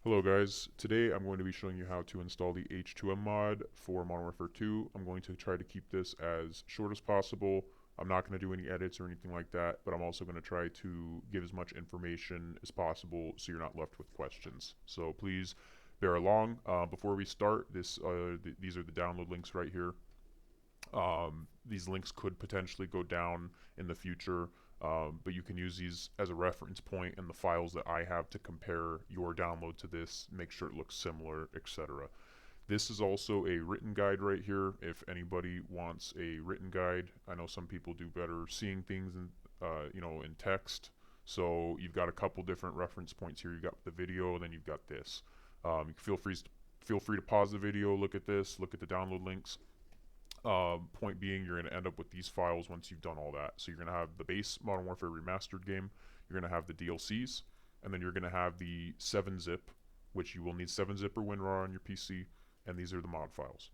Hello guys, today I'm going to be showing you how to install the H2m mod for Modern Warfare 2. I'm going to try to keep this as short as possible. I'm not going to do any edits or anything like that, but I'm also going to try to give as much information as possible so you're not left with questions. So please bear along. Before we start, these are the download links right here. These links could potentially go down in the future, but you can use these as a reference point in the files that I have to compare your download to this, make sure it looks similar, etc. This is also a written guide right here. If anybody wants a written guide, I know some people do better seeing things in text. So you've got a couple different reference points here. You've got the video, and then you've got this. You feel free to pause the video, look at this, look at the download links. Point being, you're going to end up with these files once you've done all that. So you're going to have the base Modern Warfare Remastered game, you're going to have the DLCs, and then you're going to have the 7-zip, which you will need 7-zip or WinRAR on your PC, and these are the mod files.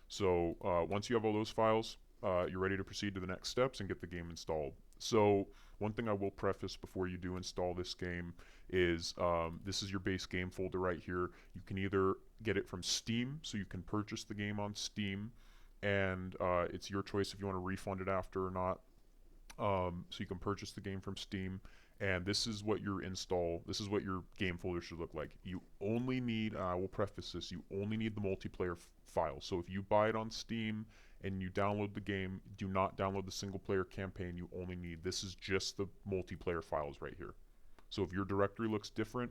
So once you have all those files, you're ready to proceed to the next steps and get the game installed. So one thing I will preface before you do install this game is this is your base game folder right here. You can either get it from Steam, so you can purchase the game on Steam, and it's your choice if you want to refund it after or not. So you can purchase the game from Steam, and this is what your game folder should look like. You only need, I will preface this, you only need the multiplayer file. So if you buy it on Steam and you download the game, do not download the single player campaign. You only need, this is just the multiplayer files right here. So if your directory looks different,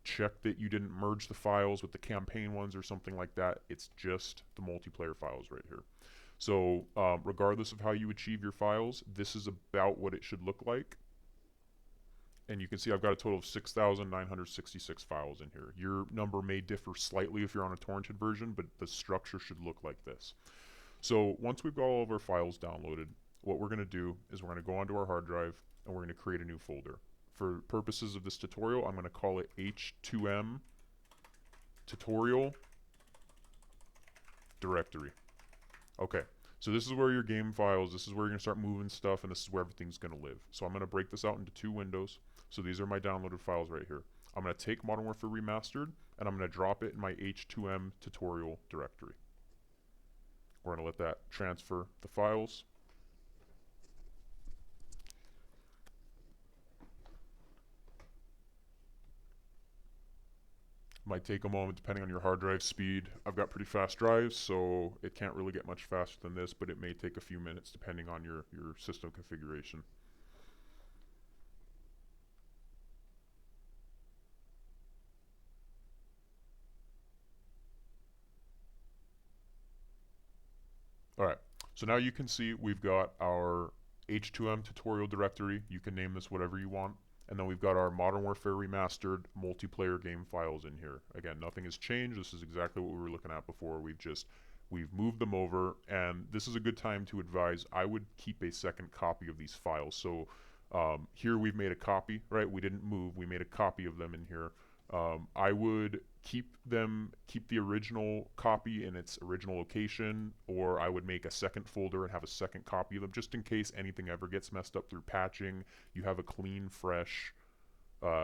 check that you didn't merge the files with the campaign ones or something like that. It's just the multiplayer files right here. So regardless of how you achieve your files, this is about what it should look like. And you can see I've got a total of 6,966 files in here. Your number may differ slightly if you're on a torrented version, but the structure should look like this. So once we've got all of our files downloaded, what we're going to do is we're going to go onto our hard drive and we're going to create a new folder. For purposes of this tutorial, I'm going to call it H2m tutorial directory. Okay, so this is where your game files, this is where you're going to start moving stuff, and this is where everything's going to live. So I'm going to break this out into two windows. So these are my downloaded files right here. I'm going to take Modern Warfare Remastered, and I'm going to drop it in my H2m tutorial directory. We're going to let that transfer the files. Might take a moment depending on your hard drive speed. I've got pretty fast drives, so it can't really get much faster than this, but it may take a few minutes depending on your system configuration. Alright, so now you can see we've got our H2m tutorial directory. You can name this whatever you want. And then we've got our Modern Warfare Remastered multiplayer game files in here. Again, nothing has changed. This is exactly what we were looking at before. We've moved them over, and this is a good time to advise. I would keep a second copy of these files. So here we've made a copy, right? We didn't move. We made a copy of them in here. I would keep the original copy in its original location, or I would make a second folder and have a second copy of them just in case anything ever gets messed up through patching. You have a clean, fresh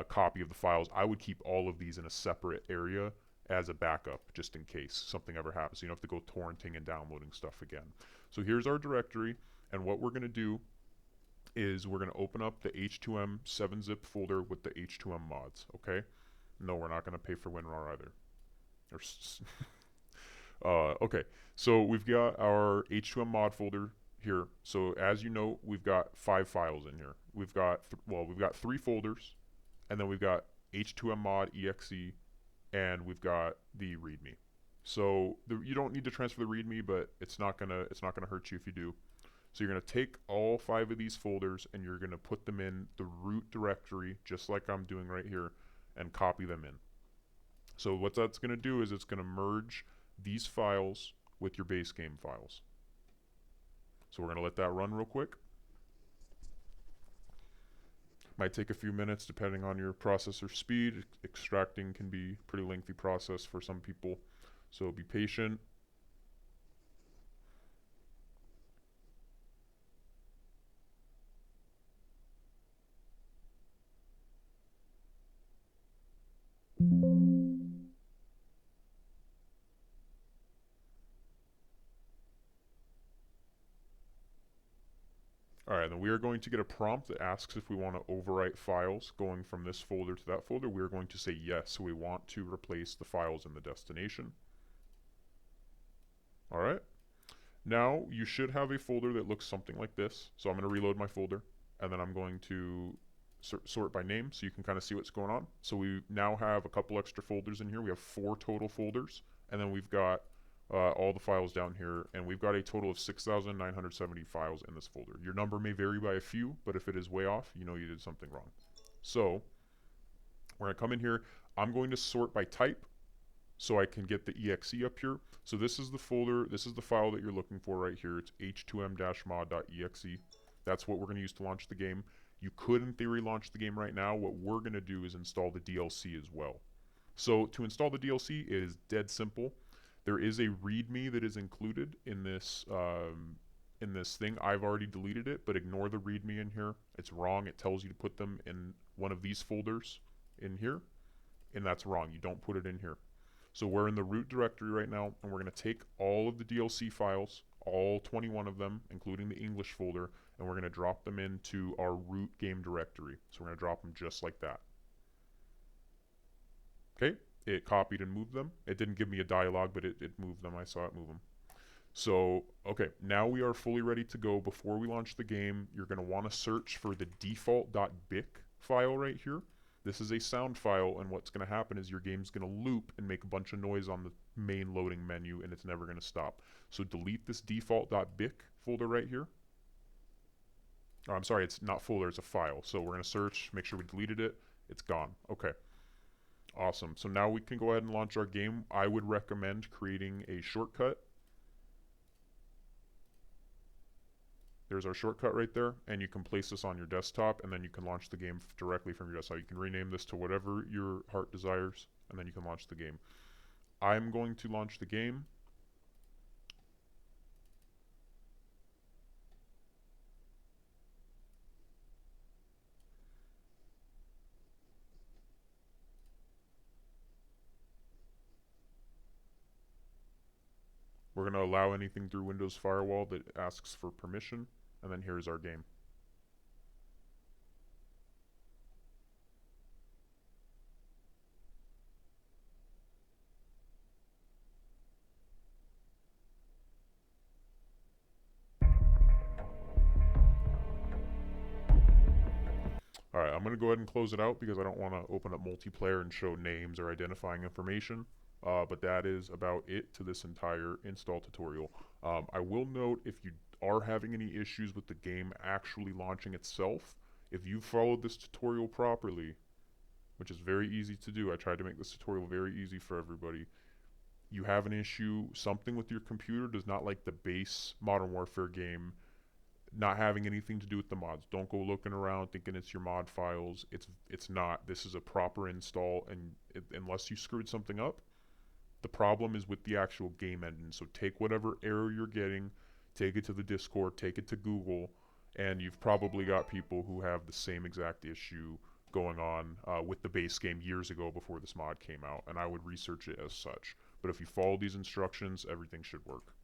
copy of the files. I would keep all of these in a separate area as a backup just in case something ever happens. You don't have to go torrenting and downloading stuff again. So here's our directory, and what we're going to do is we're going to open up the H2m 7-zip folder with the H2m mods, okay? No, we're not going to pay for WinRAR either. Okay, so we've got our H2m mod folder here. So as you know, we've got 5 files in here. We've got 3 folders, and then we've got H2m mod exe, and we've got the README. So you don't need to transfer the README, but it's not gonna hurt you if you do. So you're gonna take all 5 of these folders and you're gonna put them in the root directory, just like I'm doing right here, and copy them in. So what that's going to do is it's going to merge these files with your base game files. So we're going to let that run real quick. Might take a few minutes depending on your processor speed. Extracting can be a pretty lengthy process for some people, so be patient. Alright, then we are going to get a prompt that asks if we want to overwrite files going from this folder to that folder. We are going to say yes, so we want to replace the files in the destination. Alright. Now, you should have a folder that looks something like this. So I'm going to reload my folder, and then I'm going to sort by name so you can kind of see what's going on. So we now have a couple extra folders in here. We have 4 total folders, and then we've got all the files down here, and we've got a total of 6,970 files in this folder. Your number may vary by a few, but if it is way off, you know you did something wrong. So we're going to come in here. I'm going to sort by type so I can get the exe up here. So this is the folder, this is the file that you're looking for right here. It's h2m-mod.exe. That's what we're going to use to launch the game. You could, in theory, launch the game right now. What we're going to do is install the DLC as well. So to install the DLC, it is dead simple. There is a README that is included in this thing. I've already deleted it, but ignore the README in here. It's wrong. It tells you to put them in one of these folders in here, and that's wrong. You don't put it in here. So we're in the root directory right now, and we're going to take all of the DLC files, all 21 of them, including the English folder, and we're going to drop them into our root game directory. So we're going to drop them just like that. Okay, it copied and moved them. It didn't give me a dialog, but it moved them. I saw it move them. So, okay, now we are fully ready to go. Before we launch the game, you're going to want to search for the default.bic file right here. This is a sound file, and what's going to happen is your game's going to loop and make a bunch of noise on the main loading menu, and it's never going to stop. So delete this default.bic folder right here. Oh, I'm sorry, it's not folder, it's a file. So we're going to search, make sure we deleted it. It's gone. Okay. Awesome. So now we can go ahead and launch our game. I would recommend creating a shortcut. There's our shortcut right there, and you can place this on your desktop, and then you can launch the game directly from your desktop. You can rename this to whatever your heart desires, and then you can launch the game. I'm going to launch the game. We're going to allow anything through Windows Firewall that asks for permission, and then here's our game. Alright, I'm going to go ahead and close it out because I don't want to open up multiplayer and show names or identifying information. But that is about it to this entire install tutorial. I will note, if you are having any issues with the game actually launching itself, if you followed this tutorial properly, which is very easy to do, I tried to make this tutorial very easy for everybody, you have an issue, something with your computer does not like the base Modern Warfare game not having anything to do with the mods. Don't go looking around thinking it's your mod files. It's not. This is a proper install, and unless you screwed something up, the problem is with the actual game engine. So take whatever error you're getting, take it to the Discord, take it to Google, and you've probably got people who have the same exact issue going on with the base game years ago before this mod came out, and I would research it as such. But if you follow these instructions, everything should work.